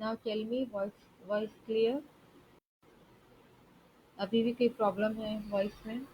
Now tell me, voice clear? अभी भी कोई प्रॉब्लम है वॉइस में?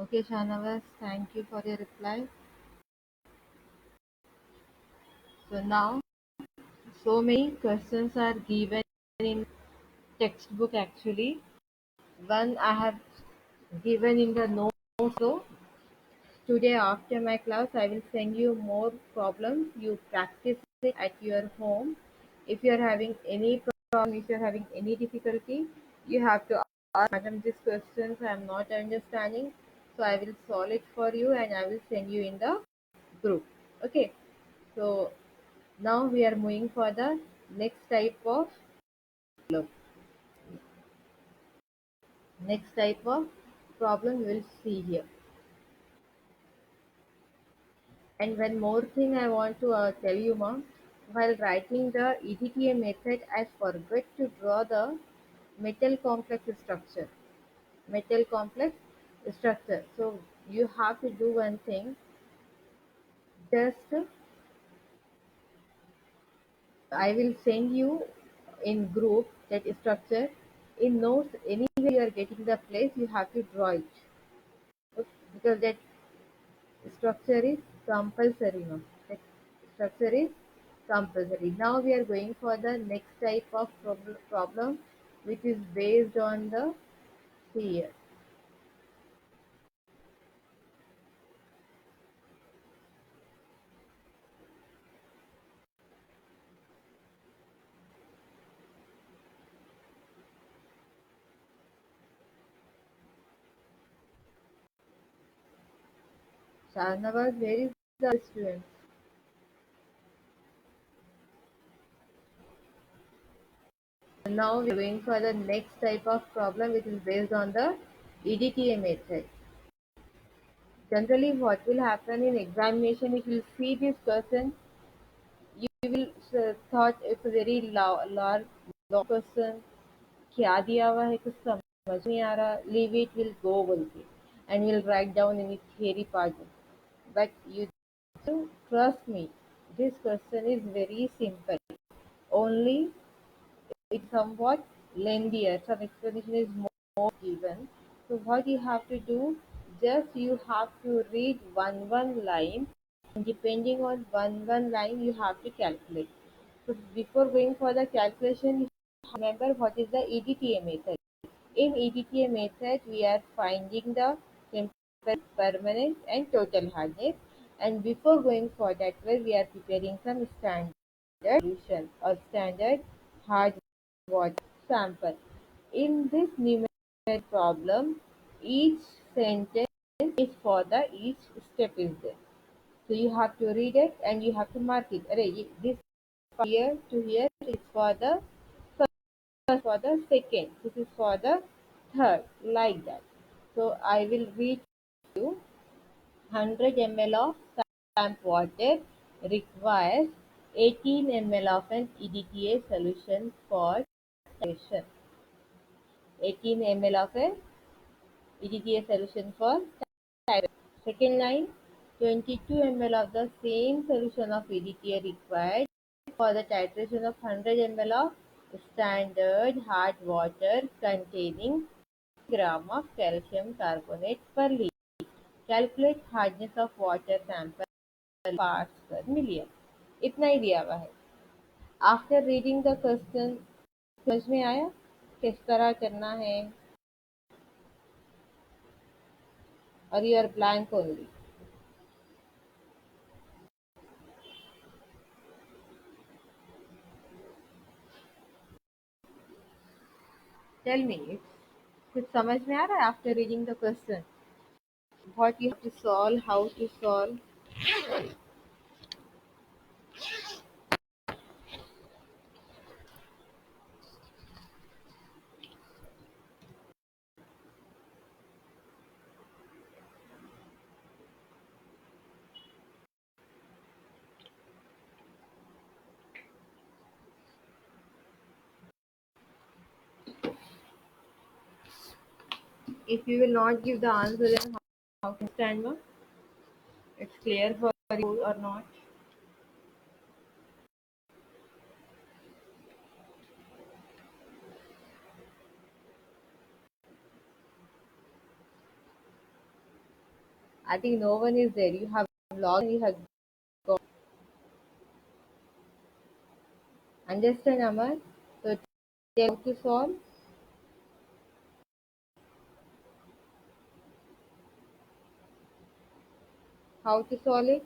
Okay, Shanavas, thank you for your reply. So now, so many questions are given in textbook actually. One I have given in the notes. So today after my class, I will send you more problems. You practice it at your home. If you are having any problem, if you are having any difficulty, you have to ask Madam these questions I am not understanding. So I will solve it for you and I will send you in the group. Okay. So now we are moving for the next type of problem. Next type of problem we will see here. And one more thing I want to tell you, ma'am, while writing the EDTA method, I forgot to draw the metal complex structure. Metal complex structure. So you have to do one thing. Just I will send you in group that structure. In notes, anywhere you are getting the place, you have to draw it. Okay? Because that structure is compulsory now. That structure is compulsory. Now we are going for the next type of problem which is based on the fear. Shahnawaz, where is the student? Now we are going for the next type of problem which is based on the EDTA method. Generally what will happen in examination, if you see this person, you will thought it's a very large long person, क्या दिया हुआ है कुछ समझ नहीं आ रहा, leave it, will go बोल के, and will write down any theory part. But you to trust me, this question is very simple. Only it's somewhat lengthier, some explanation is more given. So what you have to do, just you have to read one line, and depending on one line you have to calculate. So before going for the calculation, you remember what is the EDTA method. In EDTA method, we are finding the temporary, permanent and total hardness. And before going for that way, we are preparing some standard solution or standard hard water sample. In this numerical problem, each sentence is for the each step is there. So you have to read it and you have to mark it. Array, this here to here is for the for the second, this is for the third, like that. So I will read you 100 ml of samp water requires 18 ml of an EDTA solution for titration. 18 ml of an EDTA solution for titration. Second line, 22 ml of the same solution of EDTA required for the titration of 100 ml of standard hard water containing gram of calcium carbonate per liter. Calculate hardness of water sample parts per million. इतना ही दिया हुआ है। After reading the question समझ में आया किस तरह करना है, और you are blank only? Tell me, कुछ समझ में आ रहा है after reading the question? What you have to solve, how to solve? If you will not give the answer, then how can stand, ma'am? It's clear for you or not? I think no one is there. You have logged, you have got. Understand, Amar? So tell to solve. How to solve it?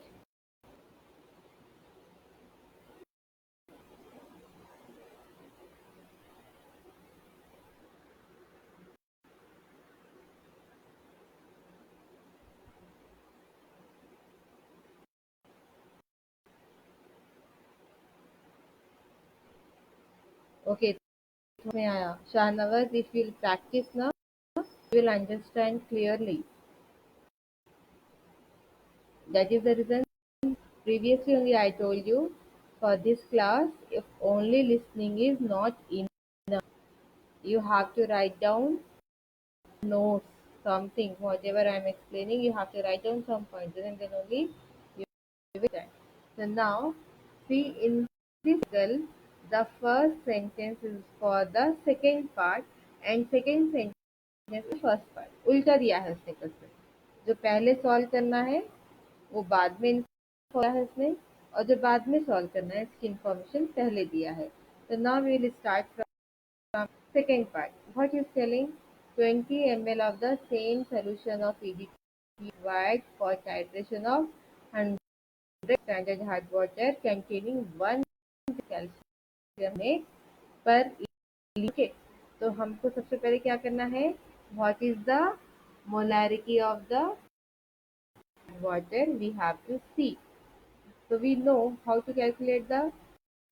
Okay, समझ में आया. Shahnawaz, if you will practice now, you will understand clearly. That is the reason previously only I told you, for this class, if only listening is not enough, you have to write down notes, something, whatever I am explaining, you have to write down some points, and then only you will that. So now, see in this circle, the first sentence is for the second part, and second sentence is first part. उल्टा दिया है उसने question. जो पहले solve करना है वो बाद में दिया है इसने, और जो बाद में सॉल्व करना है इसकी इंफॉर्मेशन पहले दिया है. तो now we will start from second part. What is telling? 20 ml of the same solution of EDTA required for titration of 100 standard hard water containing 1 calcium per लिखे. तो हमको सबसे पहले क्या करना है? What is the molarity of the water? We have to see. So we know how to calculate the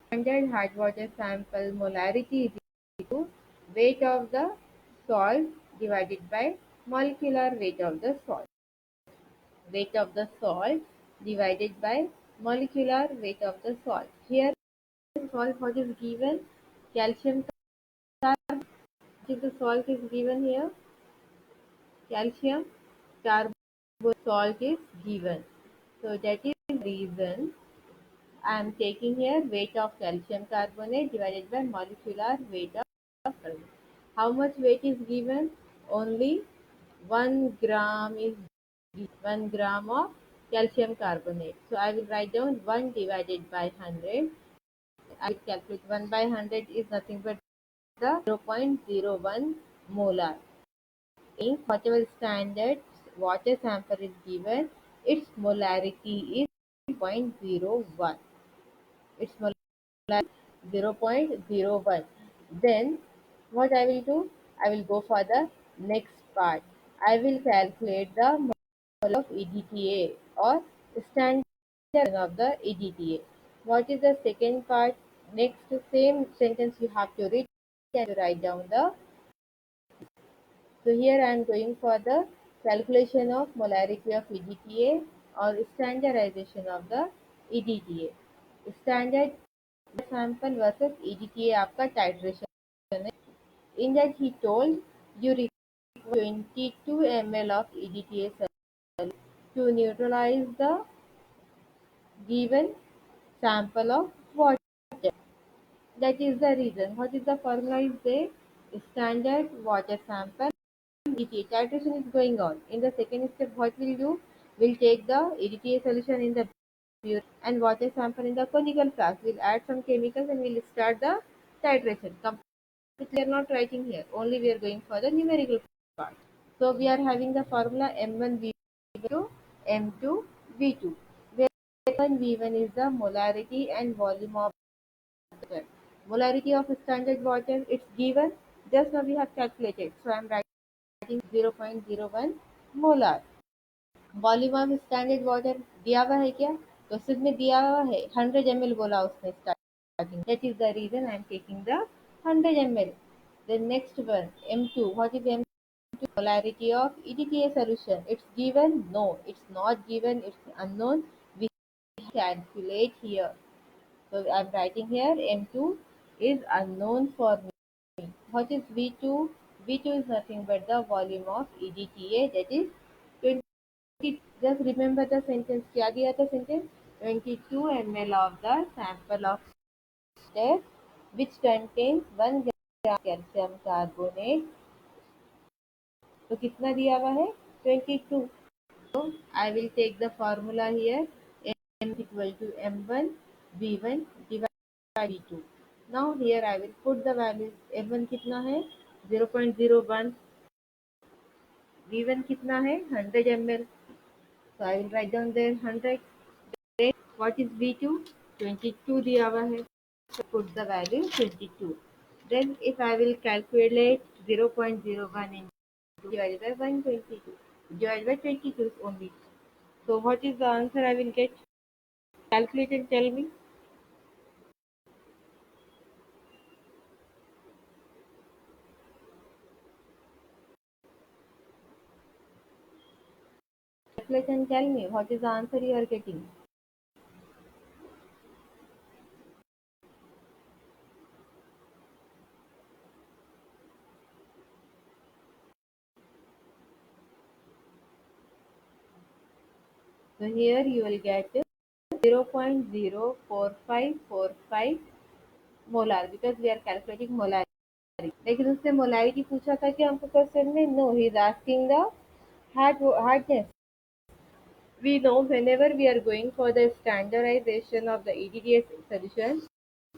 standard hard water sample molarity is equal to weight of the salt divided by molecular weight of the salt. Weight of the salt divided by molecular weight of the salt. Here salt what is given? Calcium carbonate. The salt is given here. Calcium carbonate salt is given. So that is the reason I am taking here weight of calcium carbonate divided by molecular weight of carbonate. How much weight is given? Only 1 gram is 1 gram of calcium carbonate. So I will write down 1 divided by 100. I will calculate 1 by 100 is nothing but the 0.01 molar. In whatever standard water sample is given, its molarity is 0.01. Its molarity 0.01. Then what I will do? I will go for the next part. I will calculate the mole of EDTA or standard of the EDTA. What is the second part? Next same sentence you have to read and write down the. So here I am going for the calculation of molarity of EDTA or standardization of the EDTA. Standard sample versus EDTA आपका titration है. In that he told you require 22 ml of EDTA to neutralize the given sample of water. That is the reason. What is the formula is there? Standard water sample EDTA. Titration is going on. In the second step, what will do? We'll take the EDTA solution in the pure and water sample in the conical flask. We'll add some chemicals and we'll start the titration. Completely we are not writing here. Only we are going for the numerical part. So we are having the formula M1V2 M2 V2. Where M1V1 is the molarity and volume of water. Molarity of standard water it's given. Just now we have calculated. So I am writing 0.01 molar. Volume of standard water दिया हुआ है क्या? तो सिर्फ में दिया हुआ है 100 ml बोला उसने starting. That is the reason I am taking the 100 ml. The next one M2. What is M2? Molarity of EDTA solution. It's given? No, it's not given. It's unknown. We calculate here. So I'm writing here M2 is unknown for me. What is V2? V2 is nothing but the volume of EDTA, that is 20. Just remember the sentence. क्या दिया था sentence? 22 ml of the sample of water which contains 1 gram calcium carbonate. तो कितना दिया हुआ है? 22. So I will take the formula here. M equal to M1 V1 divided by V2. Now here I will put the values. M1 कितना है? 0.01. V1 कितना है? 100 ml. So I will write down there 100. Then what is V2? 22 दिया हुआ है. So put the value 22. Then if I will calculate 0.01 into divided by 122 divided by 22 only. So what is the answer I will get? Calculate and tell me. Calculate and tell me what is the answer you are getting. So here you will get 0.04545 molar because we are calculating molar. लेकिन उसने molarity पूछा था कि हमको question में. No he is asking the hardness. We know whenever we are going for the standardization of the EDDS solution,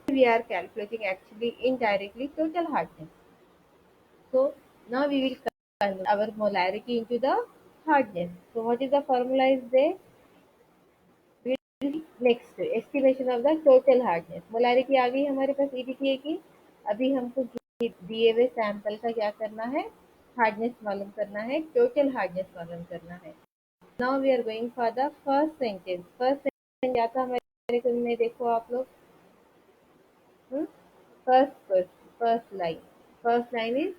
we are calculating actually indirectly total hardness. So now we will convert our molarity into the hardness. So what is the formula is there? Next estimation of the total hardness. Molarity आ गई हमारे पास EDTA की. अभी हमको दिए हुए sample का क्या करना है? हार्डनेस मालूम करना है, टोटल हार्डनेस मालूम करना है. Now we are going for the first sentence. First sentence क्या था हमारे में? देखो आप लोग. First line. First line is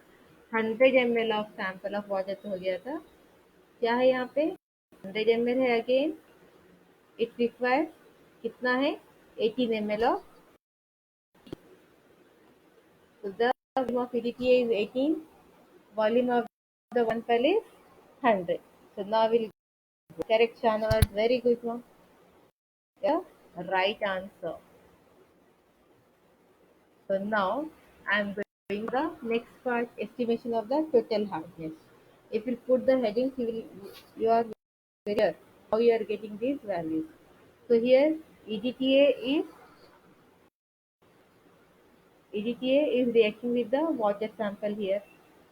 100 ml of sample of water. तो हो गया था. क्या है यहाँ पे? 100 ml है. अगेन इट रिक्वायर्स कितना है? 18 ml of. So the volume of EDTA is 18. Volume of the one pill is 100. So now we'll correct Shahnawaz. Very good one. Yeah, right answer. So now I'm going the next part, estimation of the total hardness. If you put the headings, you are very clear how you are getting these values. So here EDTA is reacting with the water sample here.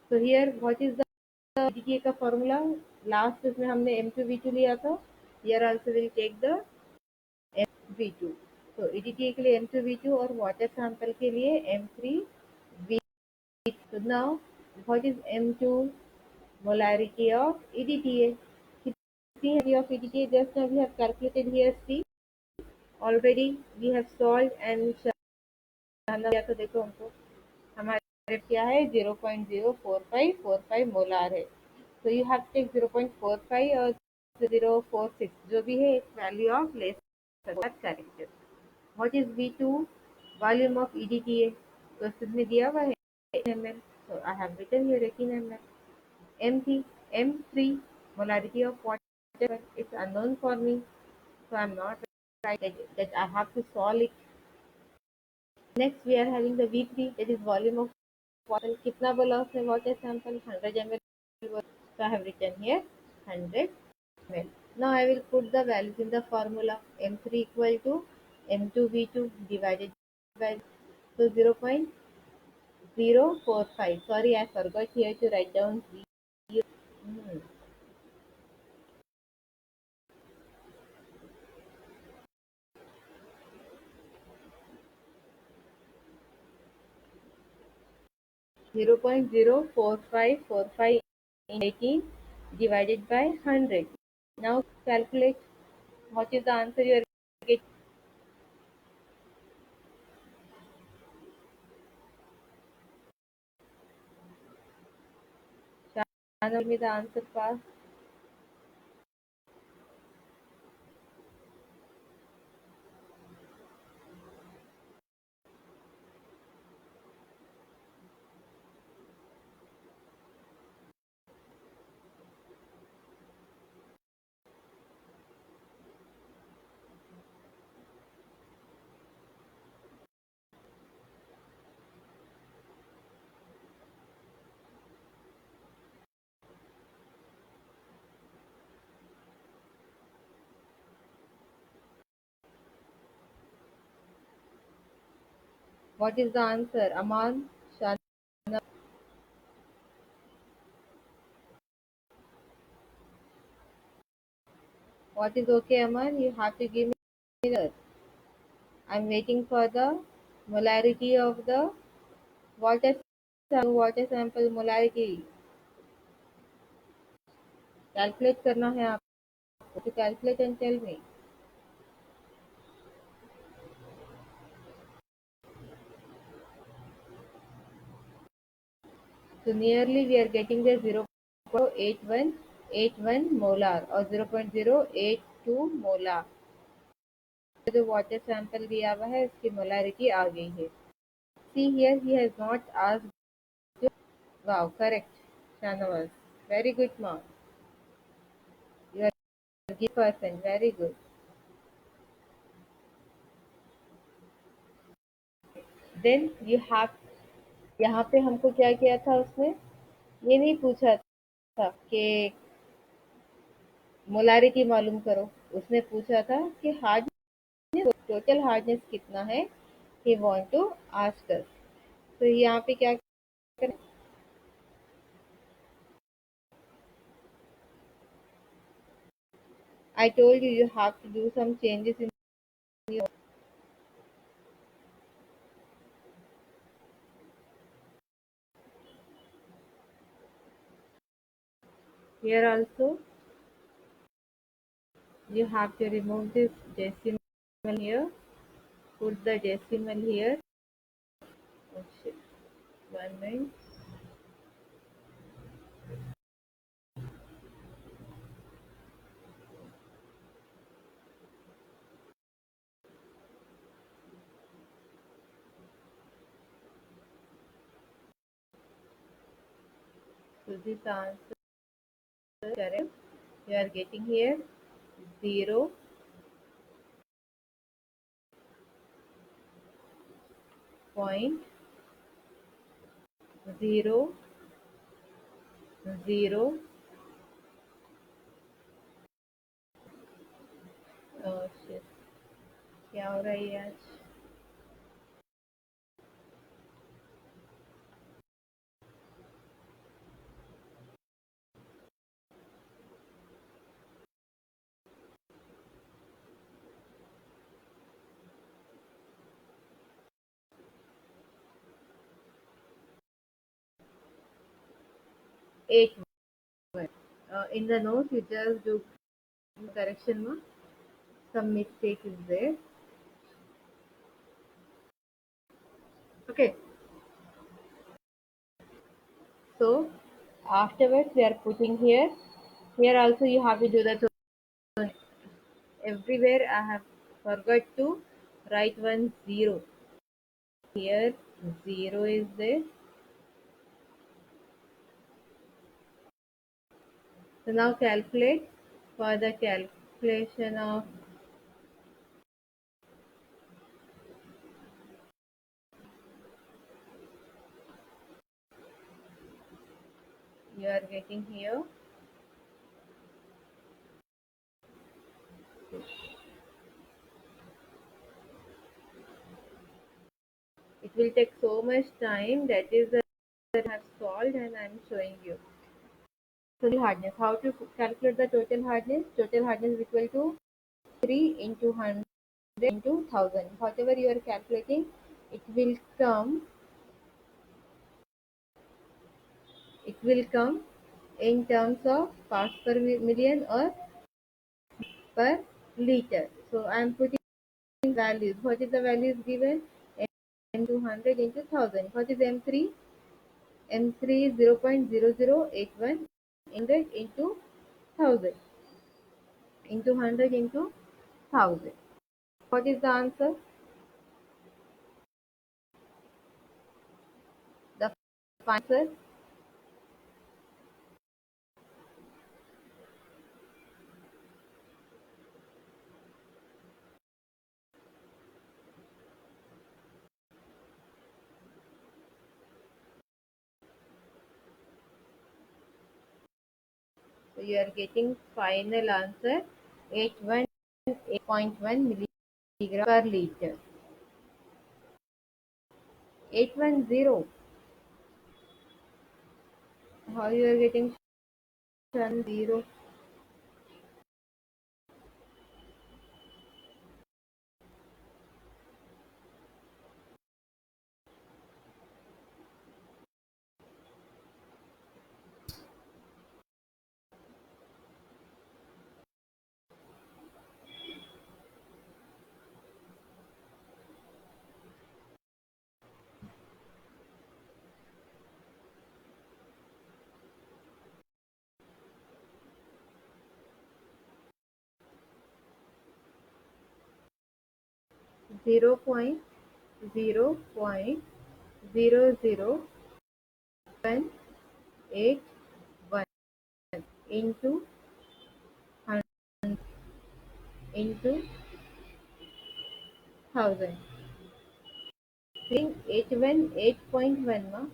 So here what is the EDTA का formula? Last उसमें हमने M2V2 लिया था. Here also we'll take the M2V2. So EDTA के लिए M2V2 और water sample के लिए M3V2. So now what is M2? Molarity of EDTA. Molarity of EDTA just now we have calculated here. See already we have solved and तो देखो हमको हमारे क्या है? 0.04545 मोलार है. So you have to take 0.45 और 0.46 जो भी है value of less corrected. What is V2? Volume of EDTA. तो इसमें दिया हुआ है 18 ml. So I have written here 18 ml. M3. M3 molarity of water. It's unknown for me. So I'm not right that I have to solve it. Next we are having the V3, that is volume of water. कितना बोला उसने water sample? 100 ml. So I have written here 100 ml. Now I will put the values in the formula. M3 equal to M2V2 divided by so 0.045. Sorry, I forgot here to write down 0. Hmm. 0.04545 in 18 divided by 100. Now calculate what is the answer you are getting. Shana, tell me the answer fast. What is the answer? Aman, Shana, what is okay, Aman? You have to give me the. I'm waiting for the molarity of the water water sample molarity. Calculate करना है आपको to calculate and tell me. So nearly we are getting the 0.8181 molar or 0.082 molar. जो water sample दिया हुआ है इसकी molarity आ गई है. See here he has not asked. Wow, correct. Shanawaz. Very good mark. You are a good person. Very good. Then you have यहाँ पे हमको क्या किया था उसने ये नहीं पूछा था कि मोलारिटी मालूम करो. उसने पूछा था कि हार्डनेस टोटल हार्डनेस कितना है. He want to ask us. तो यहाँ पे क्या करें. I told you you have to do some changes in your here also. You have to remove this decimal here. Put the decimal here. Oh shit. 1 minute. So this answer correct. You are getting here 0.008. Oh shit. क्या हो रहा है ये आज. 8. In the notes you just do correction ma. Some mistake is there. Okay. So afterwards we are putting here. Here also you have to do the everywhere I have forgot to write one zero. Here zero is there. So now calculate for the calculation of you are getting here will take so much time. That is the that I have solved and I am showing you. So the hardness. How to calculate the total hardness? Total hardness is equal to 3 into 100 into 1000. Whatever you are calculating, it will come. It will come in terms of parts per million or per liter. So I am putting values. What is the values given? M200 into 1000. What is M3? M3 is 0.0081 100 into 1000 into 100 into 1000. What is the answer? The answer. So you are getting final answer 818.1 milligram per liter. 810. How you are getting 0? 0.000181 into 100 into 1000. Think 818.1 ma.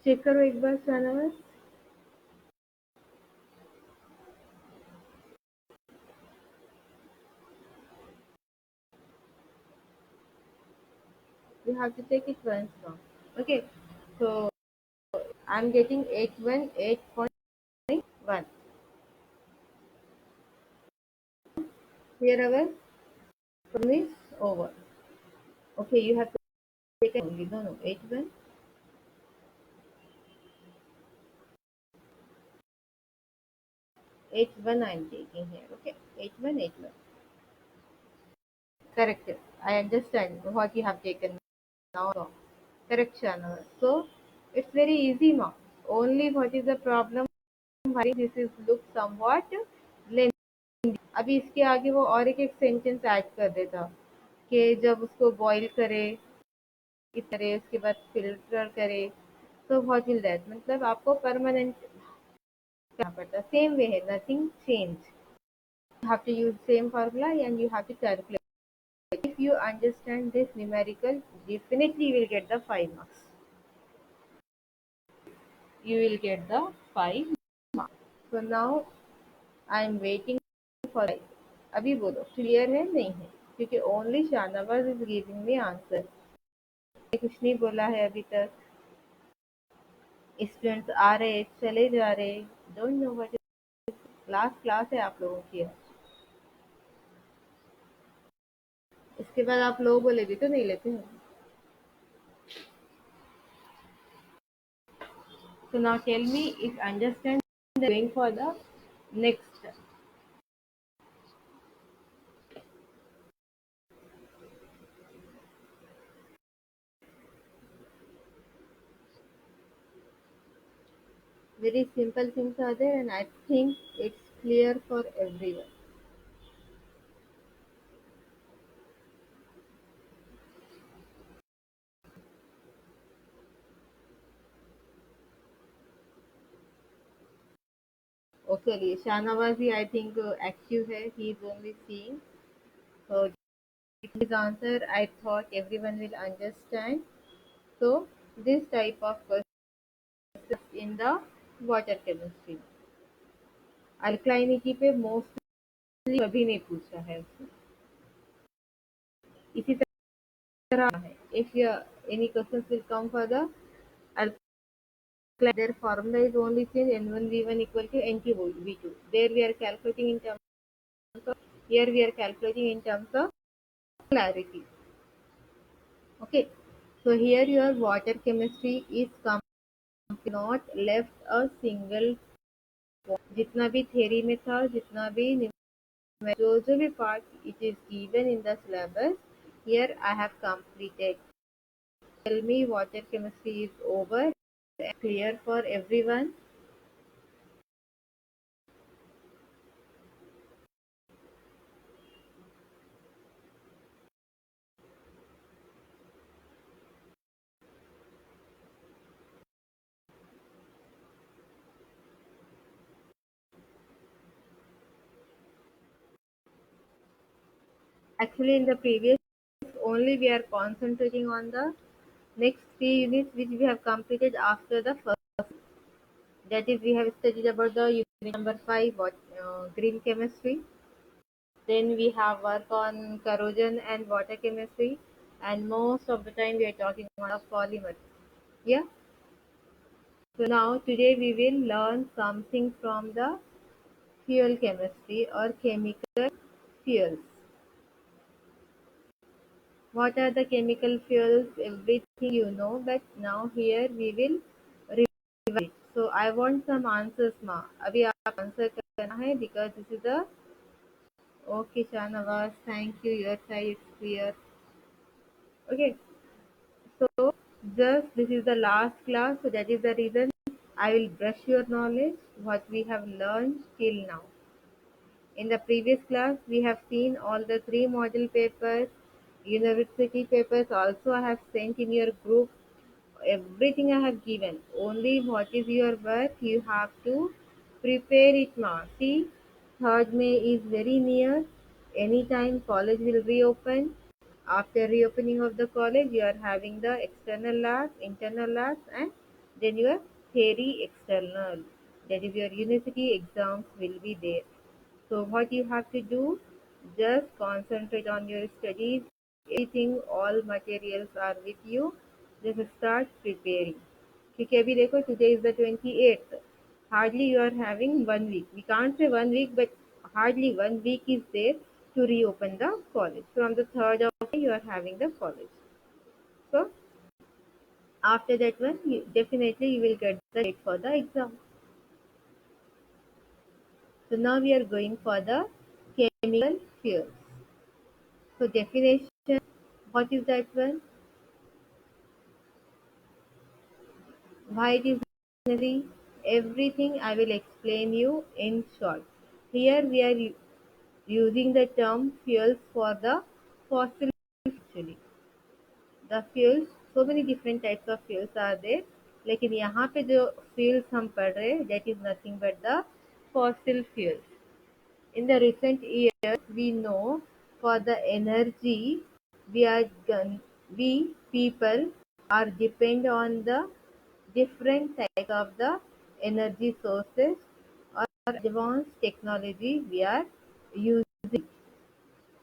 Check करो एक बार Shahnawaz. You have to take it once now. Okay. So I'm getting 818.1. Here our problem is over. Okay, you have to take it only. No, 81 I'm taking here. Okay, 8181. Correct. I understand what you have taken now. No. Correct, Shana. So it's very easy now. Only what is the problem? Why this is look somewhat lengthy. अभी इसके आगे वो और एक sentence add कर देता कि जब उसको बॉईल करे इस तरह उसके बाद फिल्टर करे. तो व्हाट विल दैट मतलब आपको परमानेंट करना पड़ता. सेम वे है. Nothing change. You have to use same formula and you have to calculate. If you understand this numerical, definitely you will get the 5 marks. You will get the 5 marks. So now I am waiting for. अभी बोलो clear है नहीं है क्योंकि only Shahnawaz is giving me answer. कुछ नहीं बोला है अभी तक. स्टूडेंट्स आ रहे चले जा रहे. Don't know what. Last class है आप लोगों की. इसके बाद आप लोग बोलेगी तो नहीं लेते हैं. So now tell me if understand going for the next step. Very simple things are there and I think it's clear for everyone. Okay, Shahnawazi I think active hai. He is only seeing. So his answer I thought everyone will understand. So this type of questions in the water chemistry. अल्कलाइनिटी पे mostly कभी नहीं पूछा है उसने. इसी तरह है. If any questions will come further, I'll clarify. Their formula is only change N1V1 equal to NT2V2. There we are calculating in terms of, here we are calculating in terms of clarity. Okay. So here your water chemistry is not left a single point. जितना भी theory में था, जितना भी जो जो भी part it is given in the syllabus, here I have completed. Tell me water chemistry is over and clear for everyone. Actually, in the previous only we are concentrating on the next 3 units which we have completed after the first. That is, we have studied about the unit number 5, green chemistry. Then we have work on corrosion and water chemistry, and most of the time we are talking about polymers. Yeah. So now today we will learn something from the fuel chemistry or chemical fuels. What are the chemical fuels? Everything you know, but now here we will revise it. So I want some answers, ma. अभी आप answer करना है because this is the okay, Shanawaz. Thank you. Your side is clear. Okay. So just this is the last class, so that is the reason I will brush your knowledge what we have learned till now. In the previous class, we have seen all the three model papers, university papers also I have sent in your group. Everything I have given. Only what is your work, you have to prepare it now. See, 3rd May is very near. Anytime college will reopen. After reopening of the college, you are having the external labs, internal labs, and then your theory external. That is your university exams will be there. So what you have to do, just concentrate on your studies. Everything, all materials are with you. Just start preparing. क्योंकि अभी देखो today is the 28th. Hardly you are having 1 week. We can't say 1 week, but hardly 1 week is there to reopen the college. From the 3rd of May, you are having the college. So after that one, definitely you will get the date for the exam. So now we are going for the chemical fuels. So definition, what is that one? Why it is necessary? Everything I will explain you in short. Here we are using the term fuels for the fossil actually. The fuels, so many different types of fuels are there. लेकिन यहाँ पे जो fuels हम पढ़ रहे हैं, that is nothing but the fossil fuels. In the recent years, we know for the energy we are we people are depend on the different types of the energy sources or advanced technology we are using.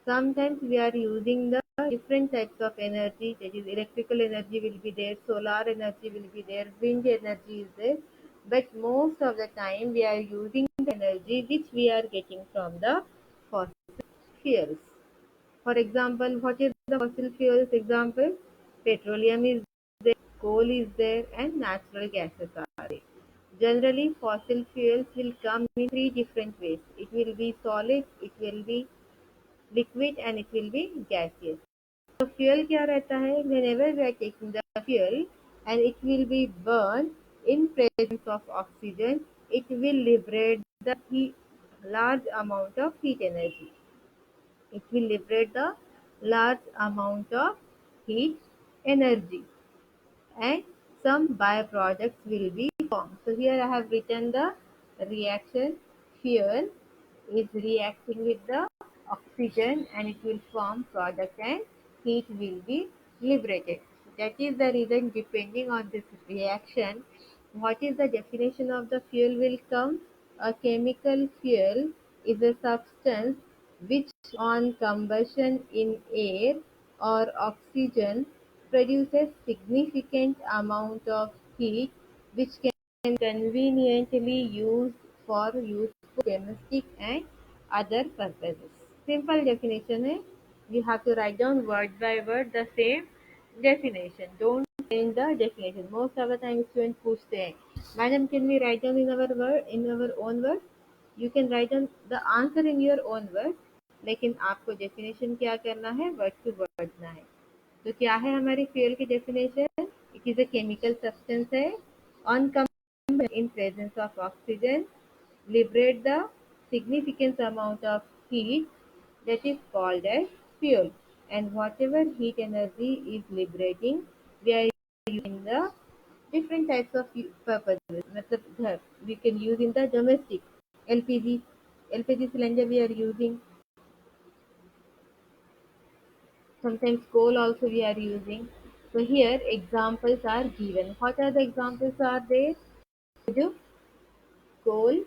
Sometimes we are using the different types of energy, that is electrical energy will be there, solar energy will be there, wind energy is there. But most of the time we are using the energy which we are getting from the fossil fuels. For example, what is the fossil fuels example? Petroleum is there, coal is there, and natural gases are there. Generally, fossil fuels will come in three different ways. It will be solid, it will be liquid, and it will be gaseous. So fuel क्या रहता है? Whenever we are taking the fuel and it will be burned in presence of oxygen, it will liberate the large amount of heat energy. It will liberate the large amount of heat energy, and some byproducts will be formed. So here I have written the reaction. Fuel is reacting with the oxygen and it will form product and heat will be liberated. That is the reason, depending on this reaction, what is the definition of the fuel will come. A chemical fuel is a substance which on combustion in air or oxygen produces significant amount of heat which can conveniently used for useful domestic and other purposes. Simple definition है. You have to write down word by word the same definition. Don't change the definition. Most of the time students पूछते हैं, Madam, can we write down in our word, in our own words? You can write down the answer in your own words, लेकिन आपको definition क्या करना है, word to word ना है. तो क्या है हमारी फ्यूल की definition? It is a chemical substance है on combustion in presence of oxygen liberate the significant amount of heat that is called as fuel, and whatever heat energy is liberating we are using the different types of purposes. मतलब घर we can use in the domestic LPG cylinder we are using. Sometimes coal also we are using. So here examples are given. What are the examples are there? Wood, coal,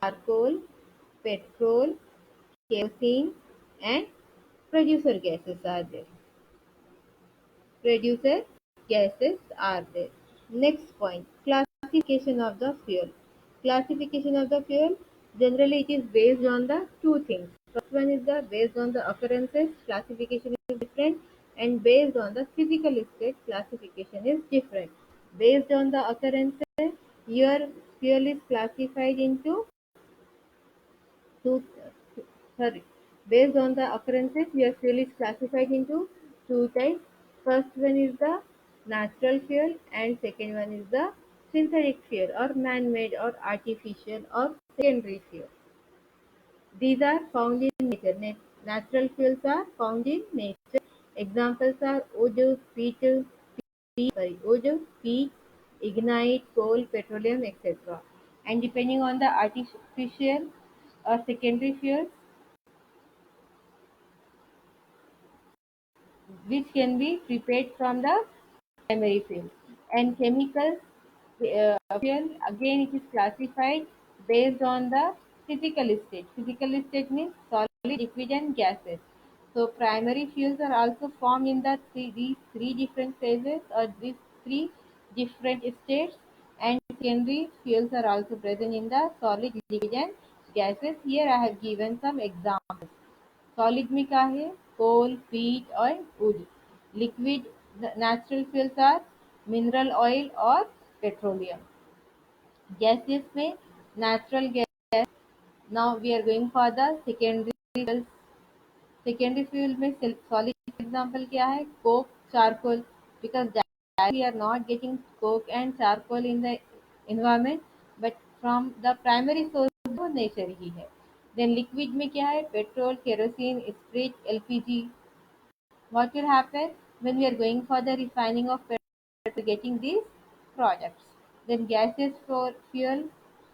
charcoal, petrol, kerosene, and producer gases are there. Producer gases are there. Next point, classification of the fuel. Classification of the fuel, generally it is based on the two things. First one is the based on the occurrences, classification is different, and based on the physical state, classification is different. Based on the occurrences, your fuel is classified into two, sorry, based on the occurrences, your fuel is classified into two types. First one is the natural fuel, and second one is the synthetic fuel or man-made or artificial or secondary fuel. These are found in nature. Natural fuels are found in nature. Examples are wood, peat, ignite, coal, petroleum, etc. And depending on the artificial or secondary fuels, which can be prepared from the primary fuel. And chemical fuel, again it is classified based on the physical state. Physical state means solid, liquid and gases. So primary fuels are also formed in these three different phases or these three different states, and secondary fuels are also present in the solid, liquid and gases. Here I have given some examples. Solid में क्या है? Coal, peat और wood. Liquid natural fuels are mineral oil or petroleum. Gases में natural gas. Now we are going for the secondary fuels. Secondary fuel में solid example क्या है? Coke, charcoal. Because we are not getting coke and charcoal in the environment, but from the primary source वो nature ही है. Then liquid में क्या है? Petrol, kerosene, spirit, LPG. What will happen when we are going for the refining of petrol, getting these products? Then gases for fuel,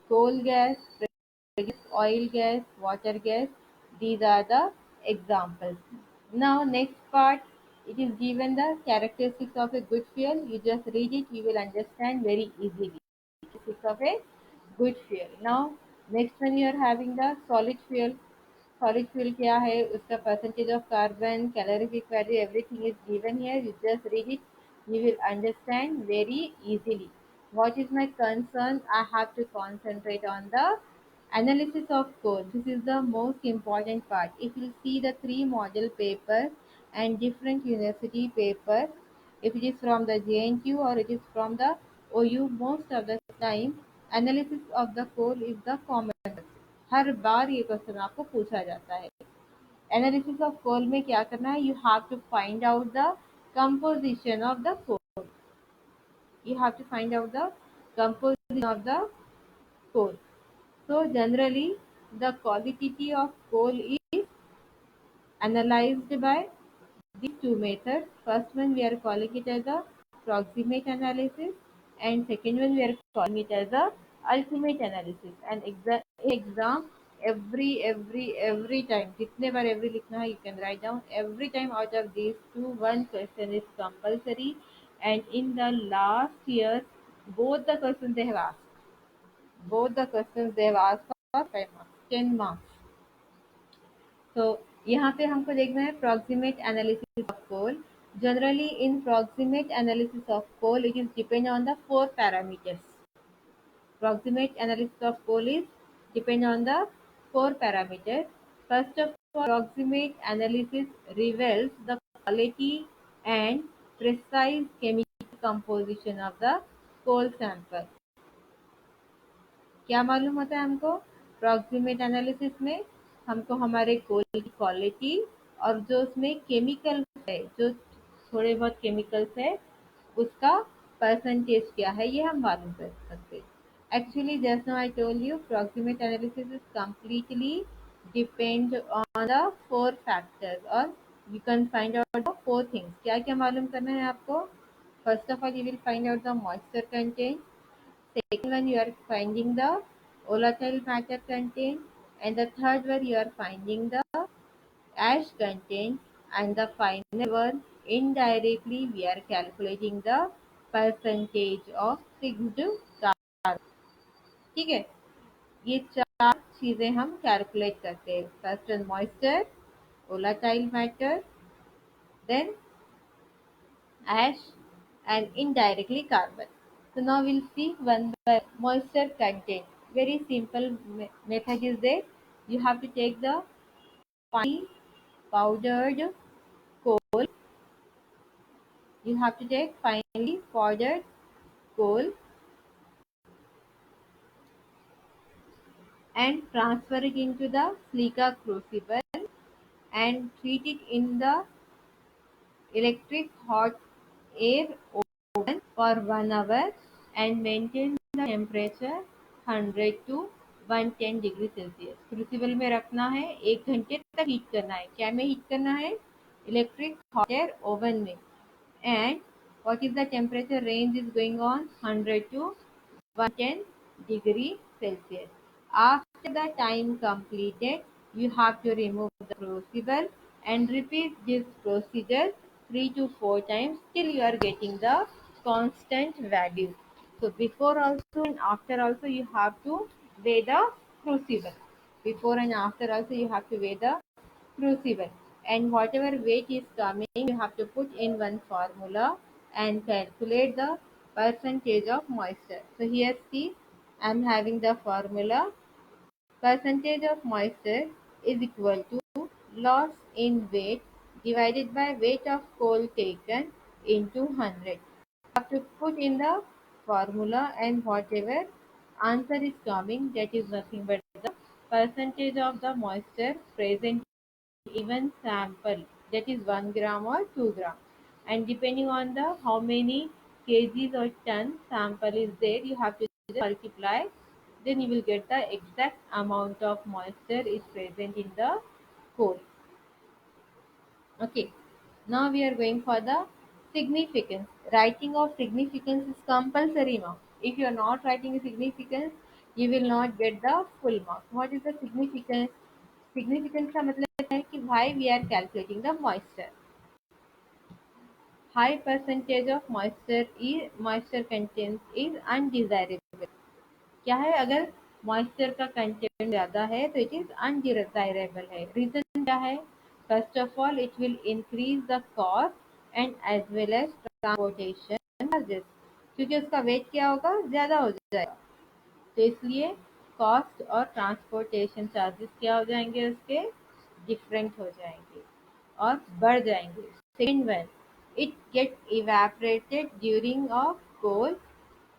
coal gas, oil gas, water gas. These are the examples. Now next part, it is given the characteristics of a good fuel. You just read it, you will understand very easily. Characteristics of a good fuel. Now next one, you are having the solid fuel. Solid fuel क्या है, उसका percentage of carbon, calorific value, everything is given here. You just read it, you will understand very easily. What is my concern? I have to concentrate on the analysis of coal. This is the most important part. If you see the three model paper and different university paper, if it is from the JNQ or it is from the OU, most of the time analysis of the coal is the common. हर बार ये question आपको पूछा जाता है. Analysis of coal में क्या करना है? You have to find out the composition of the coal. You have to find out the composition of the coal. So generally the quality of coal is analyzed by these two methods. First one we are calling it as the proximate analysis, and second one we are calling it as the ultimate analysis. And exam every time जितने बार every लिखना है you can write down. Every time out of these two, one question is compulsory, and in the last year both the questions they have asked. Both the questions they have asked for 5 marks, 10 marks. So यहाँ पे हमको देखना है proximate analysis of coal. Generally, in proximate analysis of coal, it is depend on the four parameters. Proximate analysis of coal is depend on the four parameters. First of all, proximate analysis reveals the quality and precise chemical composition of the coal sample. क्या मालूम होता है हमको? Proximate analysis में हमको हमारे कोल की quality और जो उसमें केमिकल्स है, जो थोड़े बहुत केमिकल्स है, उसका परसेंटेज क्या है, ये हम मालूम कर सकते हैं। Actually just now I told you proximate analysis is completely depend on the four factors, और you can find out the four things. क्या क्या मालूम करना है आपको? First of all, you will find out the moisture content. Second one, you are finding the volatile matter content, and the third one, you are finding the ash content, and the final one, indirectly we are calculating the percentage of fixed carbon. ठीक है, ये चार चीजें हम calculate करते हैं. First moisture, volatile matter, then ash, and indirectly carbon. So now we'll see one by moisture content. Very simple method is there. You have to take the finely powdered coal. You have to take finely powdered coal and transfer it into the silica crucible and treat it in the electric hot air oven for 1 hour and maintain the temperature 100 to 110 degree Celsius. Crucible में रखना है, 1 घंटे तक heat करना है. क्या में heat करना है? इलेक्ट्रिक हॉट एयर ओवन में. And what is the temperature range is going on? 100 to 110 degree Celsius. After the time completed, you have to remove the crucible and repeat this procedure 3 to 4 times till you are getting the constant value. So before also and after also you have to weigh the crucible. Before and after also you have to weigh the crucible, and whatever weight is coming you have to put in one formula and calculate the percentage of moisture. So here see, I am having the formula. Percentage of moisture is equal to loss in weight divided by weight of coal taken into 100. Have to put in the formula, and whatever answer is coming, that is nothing but the percentage of the moisture present even sample, that is 1 gram or 2 gram, and depending on the how many kgs or ton sample is there, you have to multiply, then you will get the exact amount of moisture is present in the coal. Okay, now we are going for the significance. Writing of significance is compulsory now. If you are not writing a significance, you will not get the full mark. What is the significance? Significance का मतलब है कि why we are calculating the moisture. High percentage of moisture content is undesirable. क्या है? अगर moisture का content ज़्यादा है तो इट इज़ अनडिजायरेबल है. रीज़न क्या है? First of all, it will increase the cost and as well as transportation charges, क्योंकि उसका वेट क्या होगा? ज़्यादा हो जाएगा, तो इसलिए कॉस्ट और ट्रांसपोर्टेशन चार्जेस क्या हो जाएंगे? उसके डिफरेंट हो जाएंगे और बढ़ जाएंगे. Second one, it get evaporated during of coal,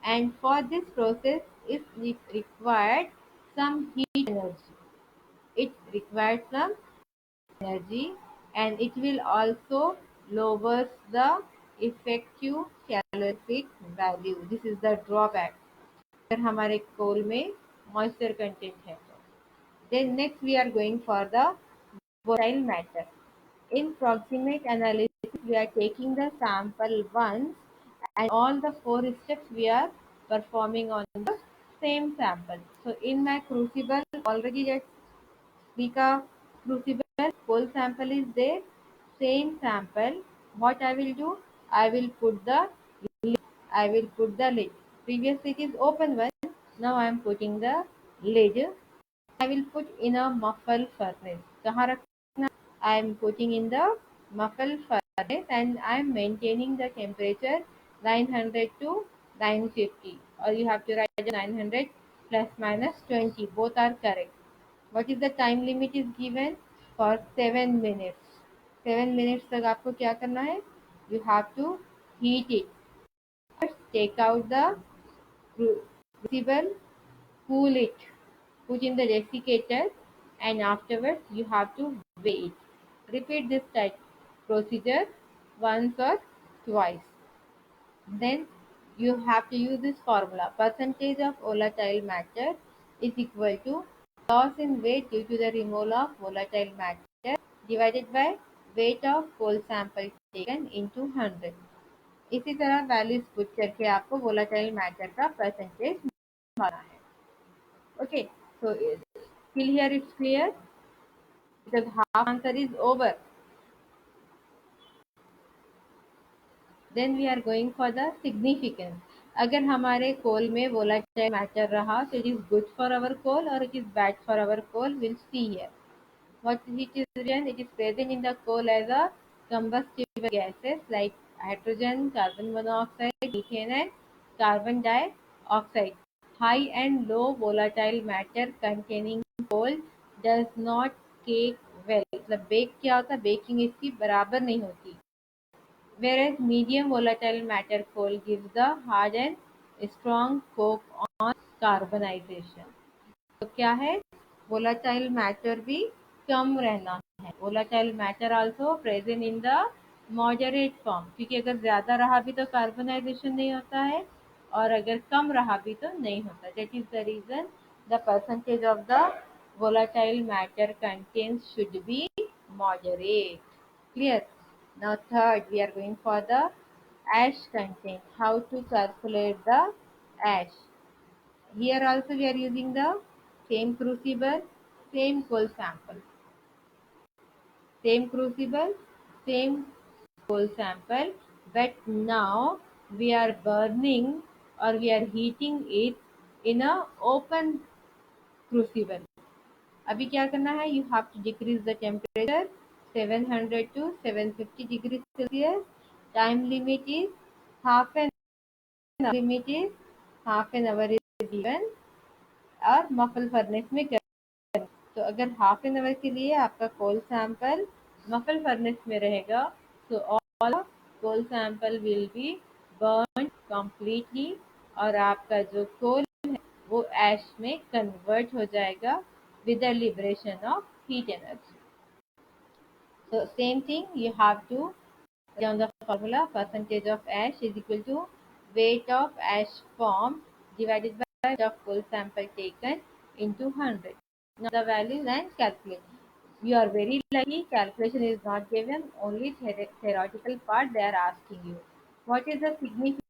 and for this process it required some heat energy. It required some energy, and it will also lowers the effective calorific value. This is the drawback अगर हमारे coal में moisture content है तो. Then next we are going for the volatile matter. In proximate analysis, we are taking the sample once, and all the four steps we are performing on the same sample. So in my crucible, already that Vika crucible whole sample is there. Same sample. What I will do? I will put the lid. I will put the lid. Previously it is open one. Now I am putting the lid. I will put in a muffle furnace. कहाँ रखना? I'm putting in the muffle furnace and I'm maintaining the temperature 900 to 950, or you have to write 900 plus minus 20, both are correct. What is the time limit is given? For 7 minutes. 7 minutes तक आपको क्या करना है? You have to heat it. First, take out the crucible, cool it, put in the desiccator, and afterwards you have to weigh it. Repeat this type procedure once or twice. Then you have to use this formula. Percentage of volatile matter is equal to loss in weight due to the removal of volatile matter divided by weight of coal sample taken into 100. इसी तरह values put करके आपको volatile matter का percentage निकालना है. Okay, so till here it's clear because half answer is over. Then we are going for the significance. अगर हमारे coal में volatile matter रहा तो it is good for our coal or it is bad for our coal, we'll see here. What it is written, it is present in the coal as a combustible gases like hydrogen, carbon monoxide, methane and carbon dioxide. High and low volatile matter containing coal does not cake well. मतलब bake क्या होता है, baking इसकी बराबर नहीं होती. Whereas medium volatile matter coal gives the hard and strong coke on carbonization. तो क्या है, volatile matter भी कम रहना है. volatile matter also present in the moderate form, क्योंकि अगर ज्यादा रहा भी तो कार्बनाइजेशन नहीं होता है और अगर कम रहा भी तो नहीं होता. That is the reason the percentage of the volatile matter contains should be moderate. Clear? Now third, we are going for the ash content. How to calculate the ash? Here also we are using the same crucible, same coal sample. Same crucible, same coal sample, but now we are burning or we are heating it in a open crucible. अभी क्या करना है, you have to decrease the temperature 700 to 750 degrees Celsius. Time limit is half an hour. Limit is half an hour is given और muffle furnace में कर. तो अगर half an hour के लिए आपका कोल सैंपल मफल फर्नेस में रहेगा तो all coal sample will be burn completely और आपका जो कोल है वो ऐश में कन्वर्ट हो जाएगा with the liberation of heat energy. So same thing, you have to write down the formula. Percentage of ash is equal to weight of ash formed divided by weight of coal sample taken into 100. Now the values and calculate. You are very lucky, calculation is not given, only theoretical part they are asking you. What is the significance?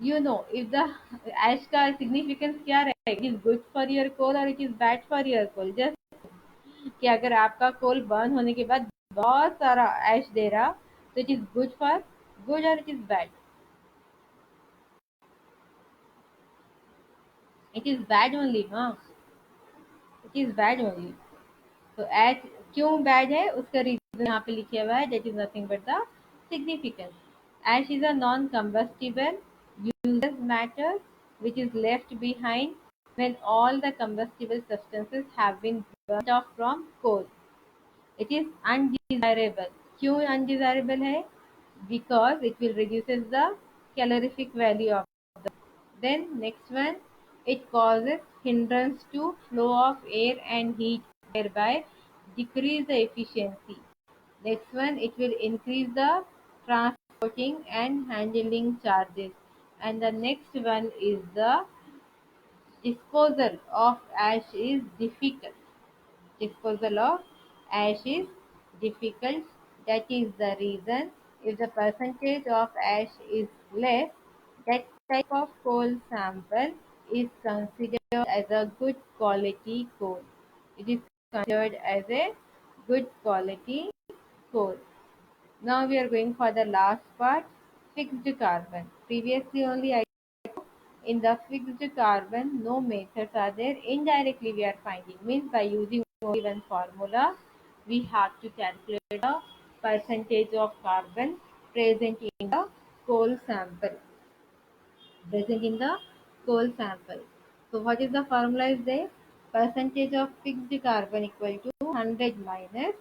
You know, if the ash का significance क्या रहेगा, it is good for your coal or it is bad for your coal. Just कि अगर आपका कोल burn होने के बाद बहुत सारा ऐश दे रहा तो it is good for good और it is bad. It is bad only. हाँ, इट इज बैड ओनली. तो ऐश क्यों बैड है उसका रीजन यहाँ पे लिखे हुआ है. That is nothing but the significance. Ash is a non-combustible useless matter which is left behind when all the combustible substances have been burnt off from coal. It is undesirable. क्यों undesirable है? Because it will reduces the calorific value of the. Then next one, it causes hindrance to flow of air and heat, thereby decrease the efficiency. Next one, it will increase the transporting and handling charges. And the next one is the disposal of ash is difficult. Disposal of ash is difficult. That is the reason if the percentage of ash is less, that type of coal sample is considered as a good quality coal. It is considered as a good quality coal. Now we are going for the last part, fixed carbon. Previously only I in the fixed carbon no methods are there. Indirectly we are finding, means by using only one formula. We have to calculate the percentage of carbon present in the coal sample. Present in the coal sample. So what is the formula is there? Percentage of fixed carbon equal to 100 minus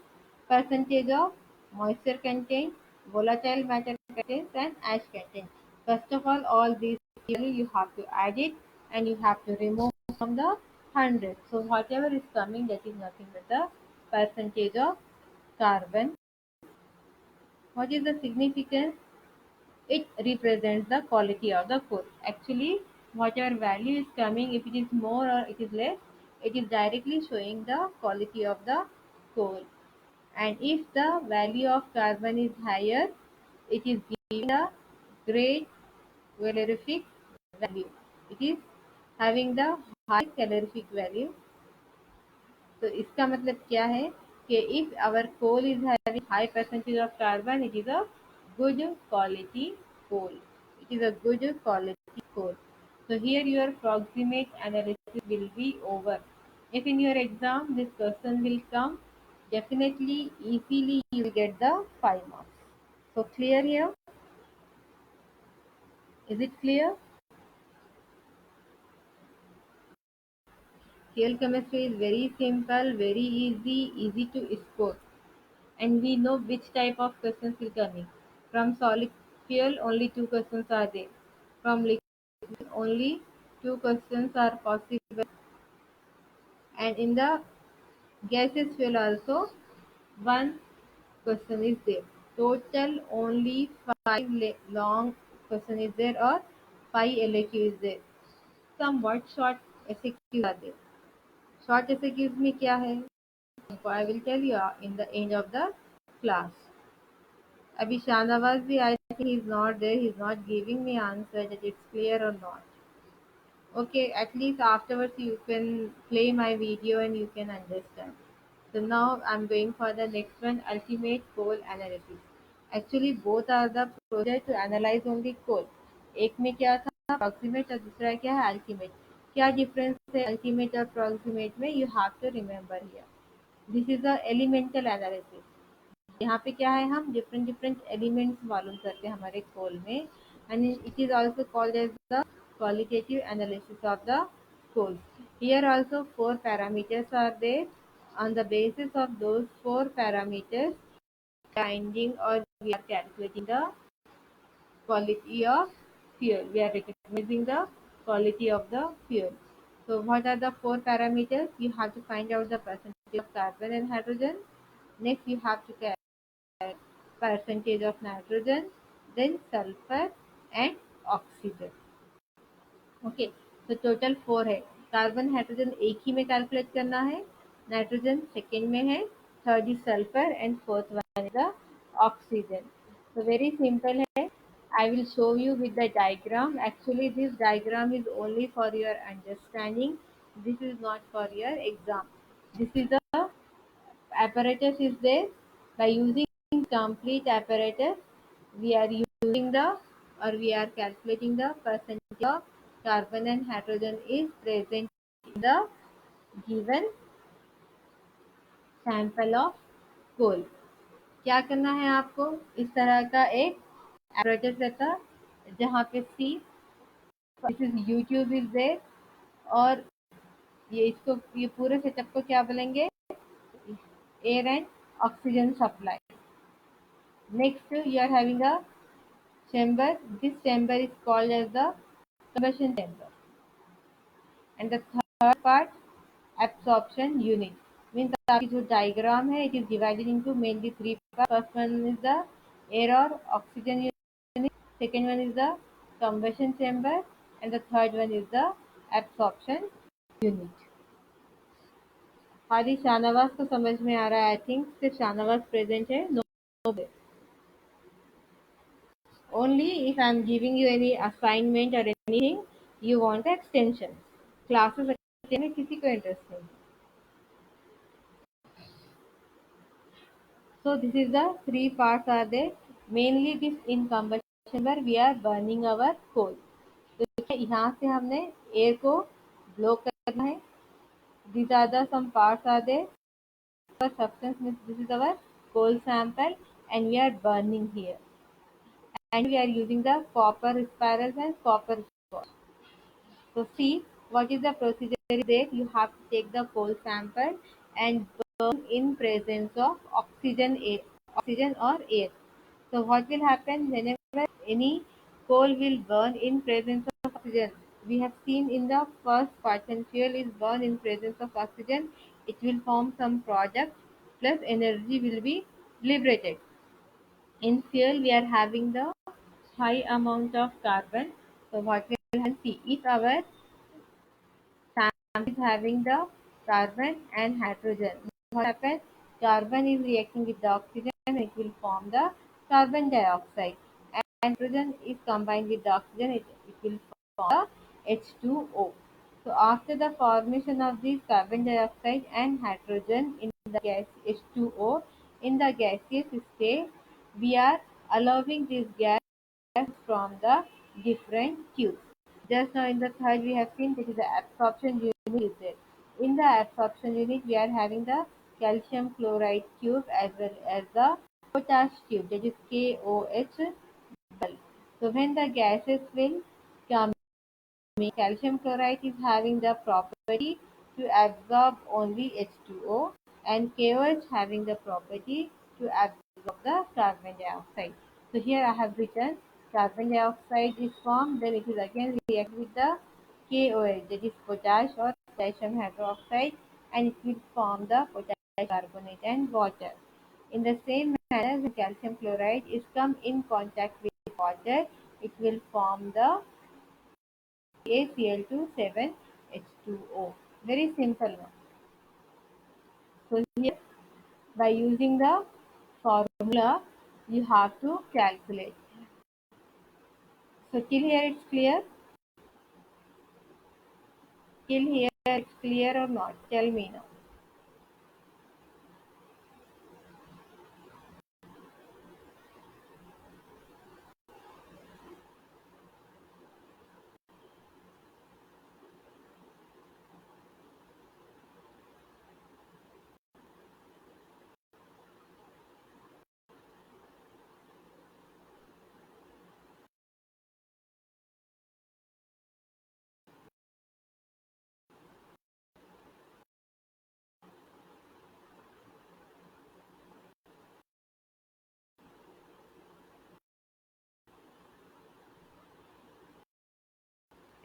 percentage of moisture content, volatile matter content and ash content. First of all these value you have to add it and you have to remove from the 100. So whatever is coming, that is nothing but the percentage of carbon. What is the significance? It represents the quality of the coal. Actually, whatever value is coming, if it is more or it is less, it is directly showing the quality of the coal. And if the value of carbon is higher, it is giving a great calorific value. It is having the high calorific value. तो इसका मतलब क्या है कि if our coal is having high percentage of carbon, it is a good quality coal. It is a good quality coal. So here your proximate analysis will be over. If in your exam this question will come, definitely easily you will get the 5 marks. So clear here? Is it clear? Fuel chemistry is very simple, very easy, easy to score. And we know which type of questions will coming. From solid fuel, only two questions are there. From liquid, only two questions are possible. And in the gaseous fuel also, one question is there. Total only five long question is there or five LAQ is there. Somewhat short SAQs are there. Short SAQs में क्या है? I will tell you in the end of the class. Abhi Shahnawaz bhi, I think he's not there. He's not giving me answer that it's clear or not. Okay, at least afterwards you can play my video and you can understand. So now I'm going for the next one, ultimate coal analysis. Actually both are the project to analyze only coal. एक में क्या था approximate और दूसरा क्या है ultimate. क्या difference है ultimate और approximate में? You have to remember here. This is the elemental analysis. यहाँ पे क्या है हम डिफरेंट डिफरेंट एलिमेंट्स मालूम करते हैं हमारे कोल में and it is also called as the qualitative analysis of the coal. Here also four parameters are there. On the basis of those four parameters, finding or we are calculating the quality of fuel. We are recognizing the quality of the fuel. So what are the four parameters? You have to find out the percentage of carbon and hydrogen. Next you have to percentage of nitrogen, then sulfur and oxygen. Okay तो total four है. Carbon hydrogen एक ही में calculate करना है, nitrogen second में है, third is sulphur and fourth one is the oxygen. so very simple hai. I will show you with the diagram. Actually this diagram is only for your understanding. This is not for your exam. This is the apparatus is there. By using complete apparatus we are using the or we are calculating the percentage of carbon and hydrogen is present in the given sample of coal. क्या करना है आपको? इस तरह का एक apparatus रहता जहाँ पे see this is U tube is there और ये पूरे सेटअप को क्या बोलेंगे? Air and oxygen supply. Next, you are having a chamber. This chamber is called as the combustion chamber. And the third part, absorption unit. Means आपकी जो diagram है, it is divided into mainly three parts. First one is the air or oxygen unit. Second one is the combustion chamber, and the third one is the absorption unit. खाली शाहनवाज को समझ में आ रहा है? आई थिंक सिर्फ Shahnawaz present है. No. Only if I am giving you any assignment or anything, you want extension. Classes में किसी को इंटरेस्ट नहीं. So this is the three parts are there. Mainly this in combustion where we are burning our coal. तो यहाँ से हमने air को blow करना है. These are the some parts are there. our substance means this is our coal sample, and we are burning here, and we are using the copper spirals and copper spot. So see what is the procedure is there. You have to take the coal sample and burn in presence of oxygen or air. So what will happen whenever any coal will burn in presence of oxygen? We have seen in the first part when fuel is burned in presence of oxygen, it will form some product plus energy will be liberated. In fuel, we are having the high amount of carbon. So what we will see if our sample is having the carbon and hydrogen. What happens? Carbon is reacting with the oxygen and it will form the carbon dioxide. And hydrogen is combined with the oxygen, it will form the H2O. So after the formation of this carbon dioxide and hydrogen in the gas H2O in the gaseous state, we are allowing this gas from the different tubes. Just now in the third we have seen that is the absorption unit is there. In the absorption unit we are having the calcium chloride tube as well as the potash tube, that is KOH bulb. So when the gases will come, calcium chloride is having the property to absorb only H2O, and KOH having the property to absorb the carbon dioxide. So here I have written carbon dioxide is formed, then it is again react with the KOH, that is potash or potassium hydroxide, and it will form the potassium carbonate and water. In the same manner, when calcium chloride is come in contact with water, it will form the ACl2 7H2O. Very simple one. So here by using the formula you have to calculate. So till here it's clear? Till here it's clear or not? Tell me now.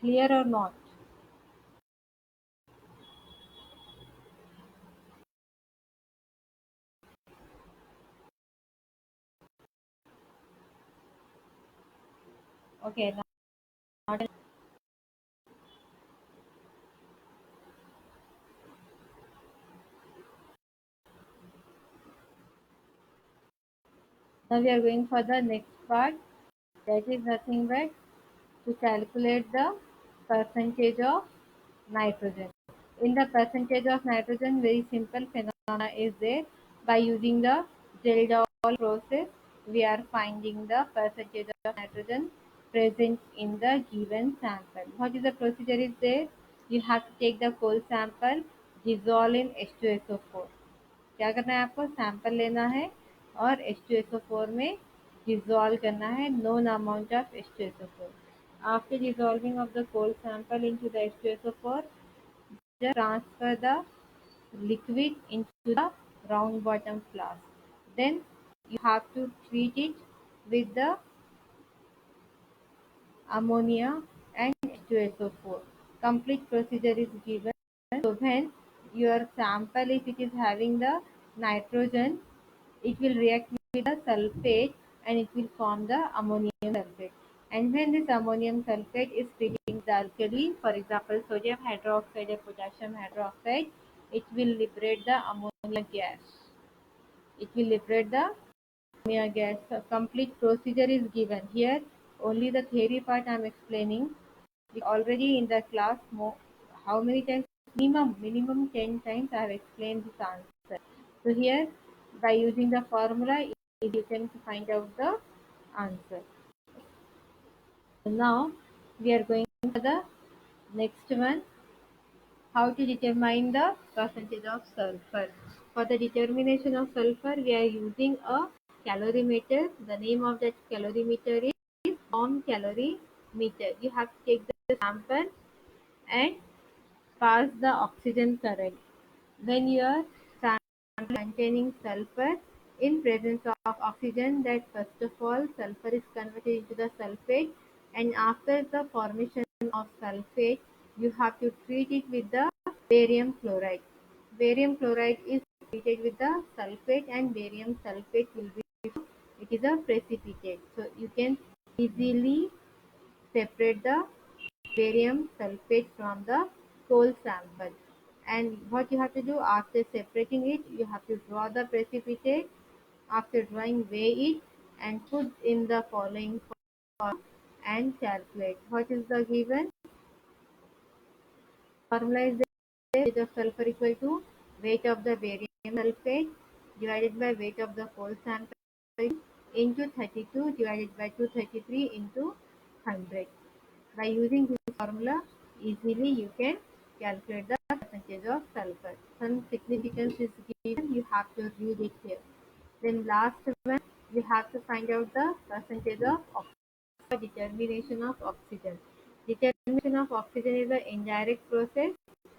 Clear or not? Okay, now we are going for the next part, that is nothing but to calculate the percentage of nitrogen. In the percentage of nitrogen, very simple phenomena is there. By using the Zeldol process, we are finding the percentage of nitrogen present in the given sample. What is the procedure is there? You have to take the coal sample, dissolve in H2SO4. क्या करना है आपको? Sample लेना है और H2SO4 में dissolve करना है known amount of H2SO4. After dissolving of the coal sample into the H2SO4, just transfer the liquid into the round bottom flask. Then you have to treat it with the ammonia and H2SO4. Complete procedure is given. So when your sample, if it is having the nitrogen, it will react with the sulfate and it will form the ammonium sulfate. And when this ammonium sulfate is treated with the alkali, for example sodium hydroxide or potassium hydroxide, it will liberate the ammonia gas. It will liberate the ammonia gas. So complete procedure is given here. Only the theory part I am explaining. Already in the class, how many times? Minimum 10 times I have explained this answer. So here, by using the formula, you can find out the answer. So now we are going for the next one. How to determine the percentage of sulfur? For the determination of sulfur, we are using a calorimeter. The name of that calorimeter is bomb calorimeter. You have to take the sample and pass the oxygen current. When your sample containing sulfur in presence of oxygen, that first of all sulfur is converted into the sulfate, and after the formation of sulfate, you have to treat it with the barium chloride. Barium chloride is treated with the sulfate, and barium sulfate will be, it is a precipitate. So you can easily separate the barium sulfate from the coal sample. And what you have to do after separating it, you have to draw the precipitate. After drawing, weigh it and put in the following form and calculate. What is the given? Formula is there: weight of sulfur equal to weight of the barium sulfate divided by weight of the coal sample into 32 divided by 233 into 100. By using this formula, easily you can calculate the percentage of sulfur. Some significance is given, you have to read it here. Then last one, you have to find out the percentage of oxygen. Determination of oxygen. Determination of oxygen is an indirect process.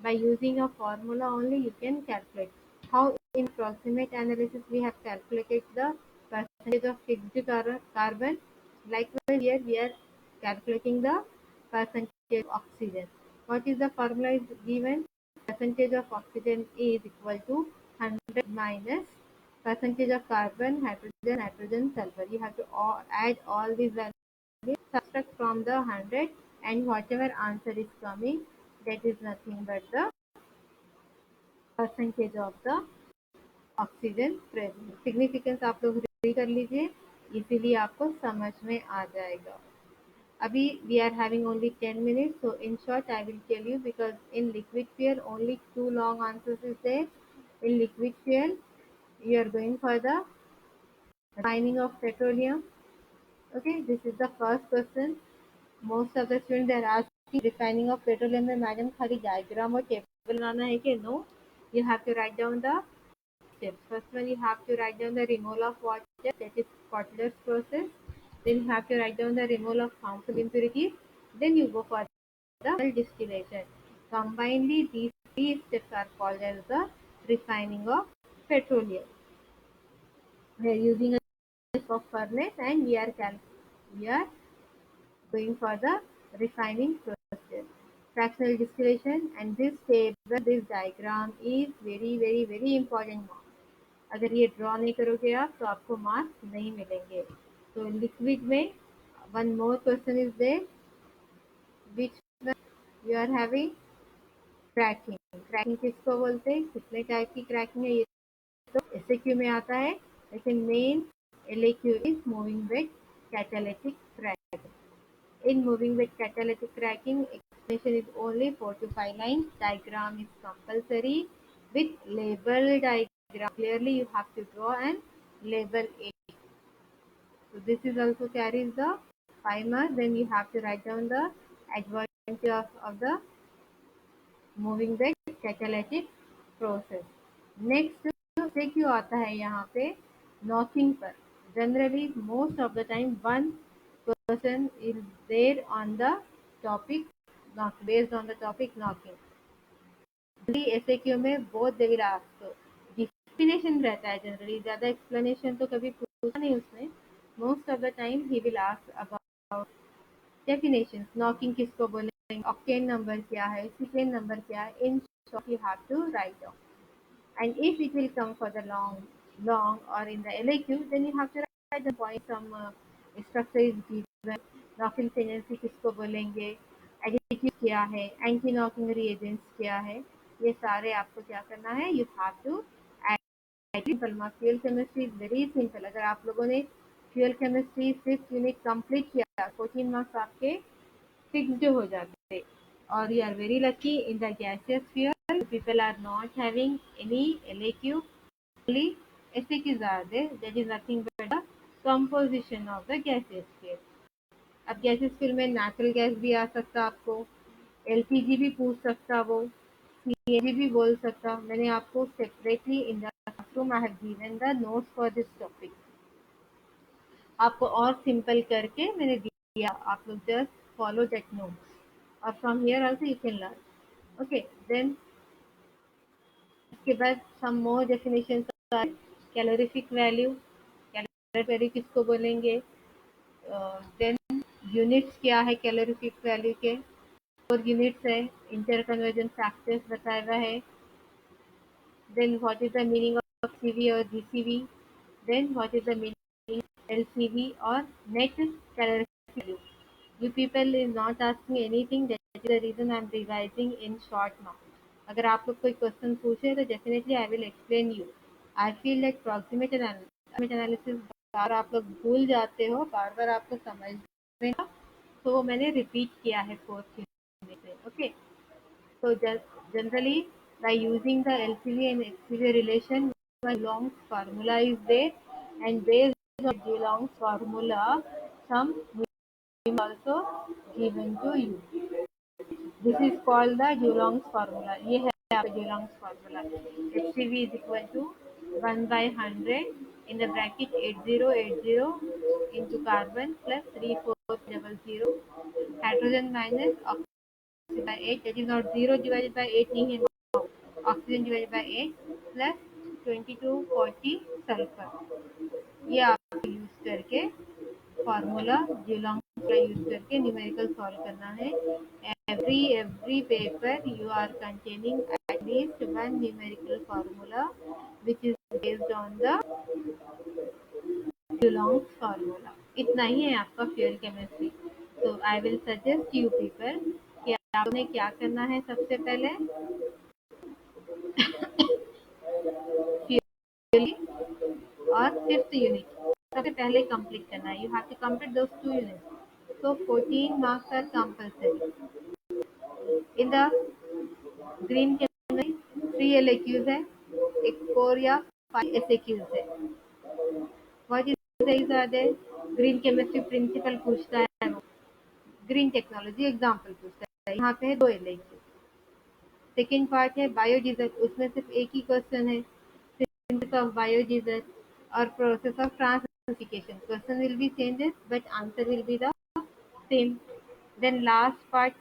By using a formula only, you can calculate. How in approximate analysis we have calculated the percentage of fixed carbon. Likewise, here we are calculating the percentage of oxygen. What is the formula is given? Percentage of oxygen is equal to 100 minus percentage of carbon, hydrogen, nitrogen, sulfur. You have to add all these values, subtract from the 100, and whatever answer is coming, that is nothing but the percentage of the oxygen presence. Significance आप लोग read कर लीजिए, इसीलिए आपको समझ में आ जाएगा. अभी we are having only 10 minutes, so in short I will tell you, because in liquid fuel only two long answers is there. In liquid fuel you are going for the refining of petroleum. Okay, this is the first question. Most of the students they are asking refining of petroleum में madam खाली diagram और table बनाना है कि no? You have to write down the steps. First one, you have to write down the removal of water, that is Kotler's process. Then you have to write down the removal of harmful impurities. Then you go for the distillation. Combinedly, these three steps are called as the refining of petroleum. We are using a type of furnace, and we are going for the refining process. Fractional distillation, and this table, this diagram is very very very important. अगर ये draw नहीं करोगे आप तो आपको marks नहीं मिलेंगे. तो लिक्विड में one more question is there, which you are having cracking. Cracking किसको बोलते हैं, कितने टाइप की क्रैकिंग है, ये तो एसएक्यू में आता है, लेकिन main LAQ is moving bed catalytic cracking. In moving with catalytic cracking, explanation is only 4 to 5 lines. Diagram is compulsory with label diagram. Clearly, you have to draw and label it. So this is also carries the 5 marks. Then you have to write down the advantage of the moving with catalytic process. Next, से क्यों आता है यहाँ पे knocking पर. Generally, most of the time, one person is there on the topic knock, based on the topic knocking. SAQ में both they will ask. So definition रहता है जनरली, ज़्यादा explanation तो कभी पूछा नहीं उसने. Most of the time he will ask about definitions. Knocking किसको बोलेंगे, octane number क्या है, cetane number क्या है. In short you have to write down. And if it will come for the long or in the LAQ, then you have to write the point. Some structure is given. Knocking tendency किसको बोलेंगे, additive क्या है, anti knocking reagents क्या है, ये सारे आपको क्या करना है, you have to simple marks. Fuel chemistry is very simple. अगर आप लोगों ने fuel chemistry 5th unit complete किया, 14 मार्क्स आपके फिक्स्ड हो जाते. और you are very lucky in the gaseous fuel, people are not having any LAQ, only SAQs are there. That is nothing but the composition of the gaseous fuel. अब gases fuel में natural gas भी आ सकता, आपको LPG भी पूछ सकता, वो CNG भी बोल सकता. मैंने आपको separately in the classroom I have given the notes for this topic. आपको और सिंपल करके मैंने दिया, आप लोग जस्ट फॉलो दैट नोट्स और from here also you can learn. Okay, then इसके बाद some more definitions are. Calorific value, calorific value किसको बोलेंगे? देन यूनिट्स क्या है कैलोरीफिक वैल्यू के? 4 यूनिट्स है. इंटर कन्वर्जन फैक्टर्स बताया हुआ है. Then what is the meaning of CV or GCV? Then what is the meaning of LCV or net calorific value? You people is not asking anything. That is the reason I am revising in short now. अगर आप लोग कोई question पूछे तो definitely I will explain you. I feel like proximate analysis बार आप लोग भूल जाते हो, बार बार आपको समझ में ना, तो वो मैंने रिपीट किया है 4th यूनिट में. Okay, so generally, by using the LCV and HCV relation, DeLong's formula is there, and based on DeLong's formula, some is also given to you. This is called the DeLong's formula. ये है आपका DeLong's formula. HCV is equal to 1/100 in the bracket 8080 into carbon plus 3400 hydrogen minus oxygen by 8, that is not 0 divided by 8 नहीं है, oxygen divided by 8 plus 2240 sulfur. ये आपको use करके formula DeLong's का use करके न्यूमेरिकल सॉल्व करना है. every paper you are containing at least one numerical formula which is based on the DeLong's formula. इतना ही है आपका फ्यूल केमिस्ट्री. तो I will suggest you people कि आपने क्या करना है. सबसे पहले और 5th यूनिट सबसे पहले कंप्लीट करना है. You have to complete those 2 units. So 14 marks are compulsory. In the green chemistry 3 LAQs है, एक 4 या 5 SAQs है. What is are there? Green chemistry principle पूछता है, वो ग्रीन टेक्नोलॉजी एग्जाम्पल पूछता है. यहाँ पे है 2 LAQ. सेकेंड पार्ट है बायोडीजल, उसमें सिर्फ एक ही क्वेश्चन है, सिंथेसिस ऑफ बायोडीजल और process of transesterification. Question will be changes but answer will be the same. Then last part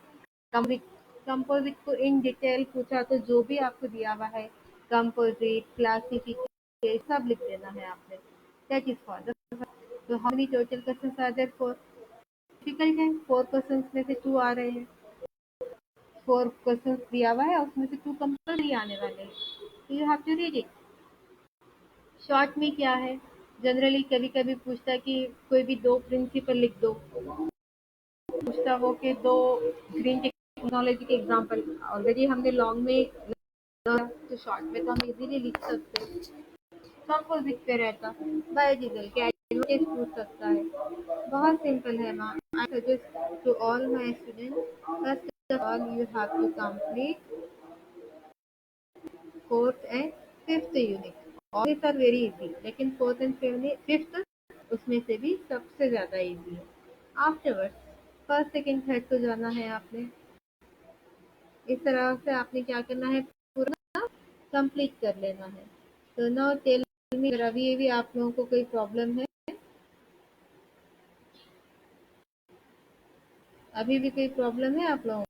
composite को इन डिटेल पूछा तो जो भी आपको दिया हुआ है कंपोजिट क्लासिफिकेशन सब लिख देना है आपने. That is for the. तो how many total questions are there? 4. Difficult है, 4 क्वेश्चंस में से 2 आ रहे हैं. 4 क्वेश्चंस दिया हुआ है, उसमें से 2 कंपल्सरी आने वाले हैं. तो you have to read it. Short में क्या है, जनरली कभी कभी पूछता है कि कोई भी 2 प्रिंसिपल लिख दो, पूछता हो कि 2 ग्रीन टेक्नोलॉजी के एग्जांपल. ऑलरेडी हमने लॉन्ग में, तो शॉर्ट में तो हम इजीली लिख सकते हैं. कंपोजिट पे रहता बायोडीजल के एडवांटेज पूछ सकता है. बहुत सिंपल है ma'am. I suggest to all my students, first of all you have to complete 4th and 5th unit. All this are very easy, लेकिन 4th and 5th उसमें से भी सबसे ज़्यादा इजी है. आफ्टरवर्ड्स 1st, 2nd, 3rd को जाना है आपने. इस तरह से आपने क्या करना है, पूरा कंप्लीट कर लेना है. तो नाउ टेल मी, अभी भी आप लोगों को कोई प्रॉब्लम है? अभी भी कोई प्रॉब्लम है आप लोगों को?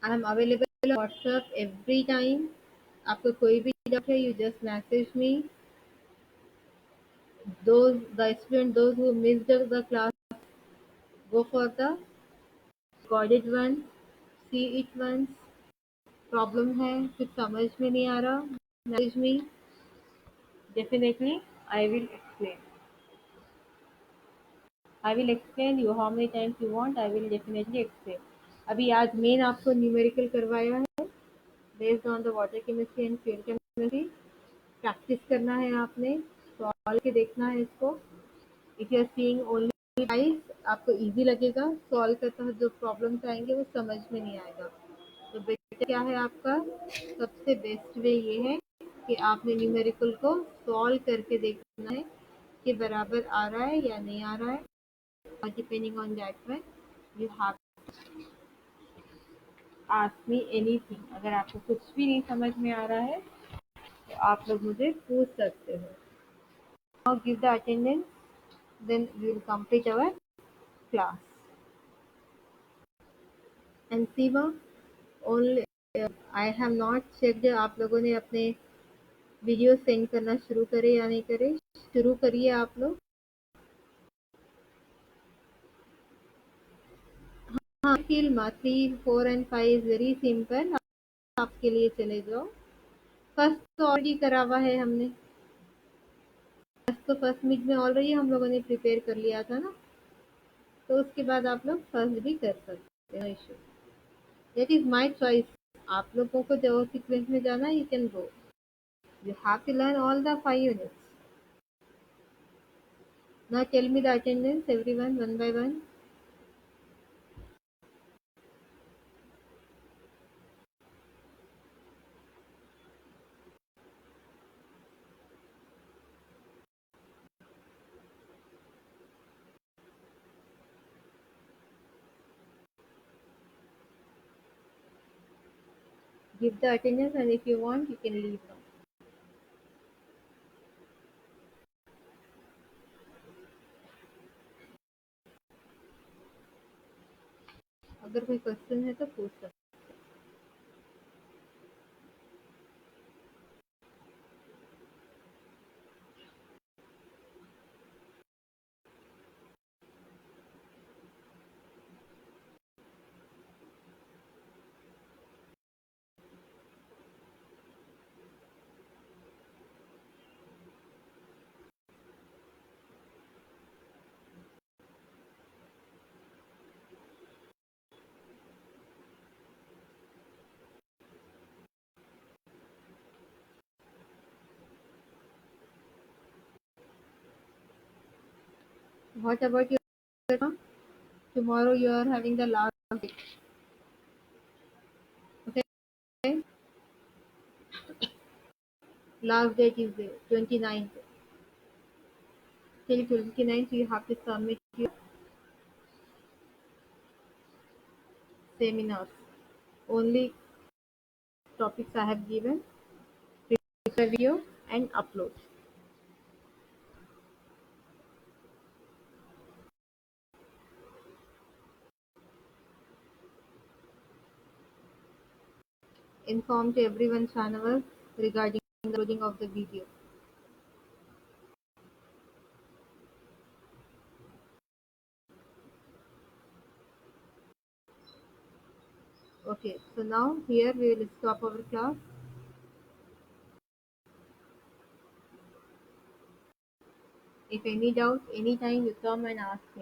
I am available WhatsApp every time. आपको कोई भी डाउट है, you just message me. Those who missed the class, go for the recorded one, see it once. Problem है, कुछ समझ में नहीं आ रहा, message me. Definitely I will explain. I will explain you how many times you want. I will definitely explain. अभी आज main आपको numerical करवाया है based on the water chemistry and fuel chemistry. Practice करना है आपने, सॉल्व के देखना है इसको. If you are seeing only guys, आपको इजी लगेगा. सॉल्व करता है जो प्रॉब्लम्स आएंगे वो समझ में नहीं आएगा. तो बेटा क्या है आपका सबसे बेस्ट वे ये है कि आपने न्यूमेरिकल को सॉल्व करके देखना है कि बराबर आ रहा है या नहीं आ रहा है. depending on that one, you have ask me anything. अगर आपको कुछ भी नहीं समझ में आ रहा है तो आप लोग मुझे पूछ सकते हो. Now give the attendance, then we will complete our class. And Seema, only I have not checked आप लोगों ने अपने वीडियो सेंड करना शुरू करे या नहीं करे. शुरू करिए आप लोग. हाँ, film 3, 4 and 5 is very simple. आपके लिए चले जाओ. फर्स्ट तो ऑलरेडी करा हुआ है हमने. तो फर्स्ट मीट में ऑलरेडी हम लोगों ने प्रिपेयर कर लिया था ना, तो उसके बाद आप लोग फर्स्ट भी कर सकते हो. Issue that is my choice. आप लोगों को जो सीक्वेंस में जाना है, you can go. You have to learn all the 5 units. Now tell me the attendance, everyone, one by one. Give the attendance, and if you want, you can leave now. अगर कोई question है तो पूछ सकते. What about your tomorrow? You are having the last date. Okay, last date is the 29th. Till 29th, you have to submit your seminars. Only topics I have given, prepare video and upload. Inform to everyone channel regarding the uploading of the video. Okay, so now here we will stop our class. If any doubt, anytime you come and ask me.